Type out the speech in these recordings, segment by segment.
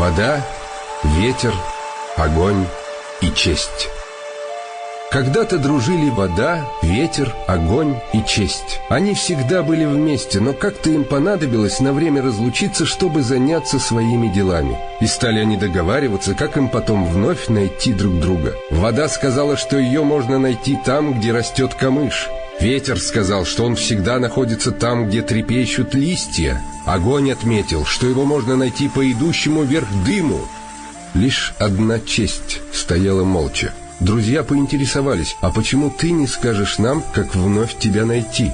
Вода, ветер, огонь и честь. Когда-то дружили вода, ветер, огонь и честь. Они всегда были вместе, но как-то им понадобилось на время разлучиться, чтобы заняться своими делами. И стали они договариваться, как им потом вновь найти друг друга. Вода сказала, что ее можно найти там, где растет камыш. Ветер сказал, что он всегда находится там, где трепещут листья. Огонь отметил, что его можно найти по идущему вверх дыму. Лишь одна честь стояла молча. Друзья поинтересовались: «А почему ты не скажешь нам, как вновь тебя найти?»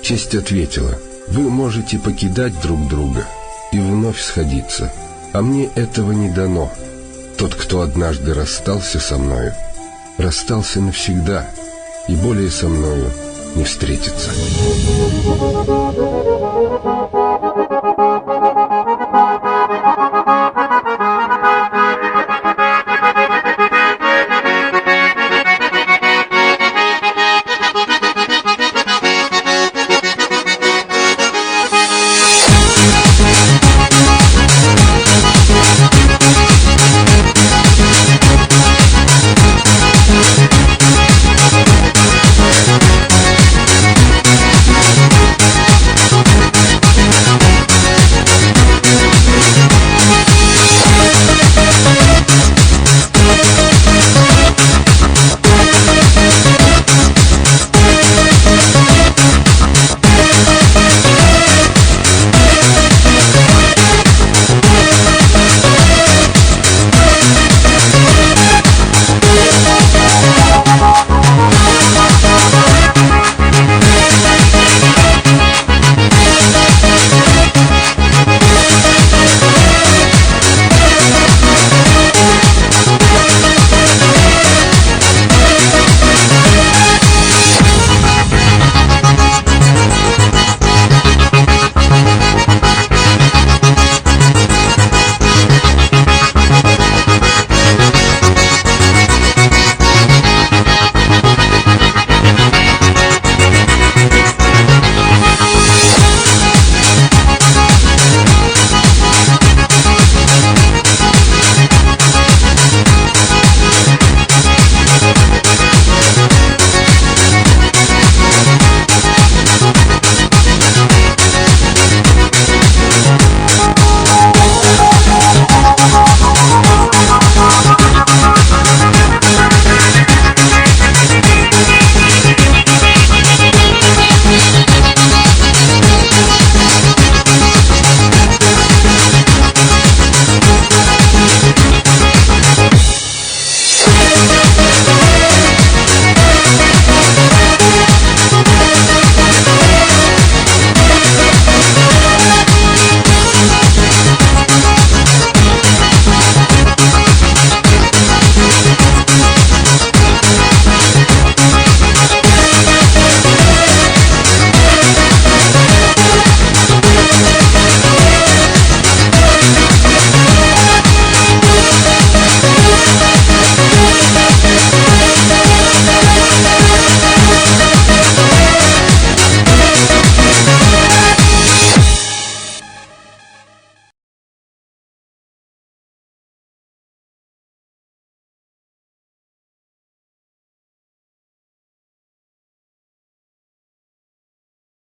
Честь ответила: «Вы можете покидать друг друга и вновь сходиться, а мне этого не дано. Тот, кто однажды расстался со мною, расстался навсегда и более со мною не встретится».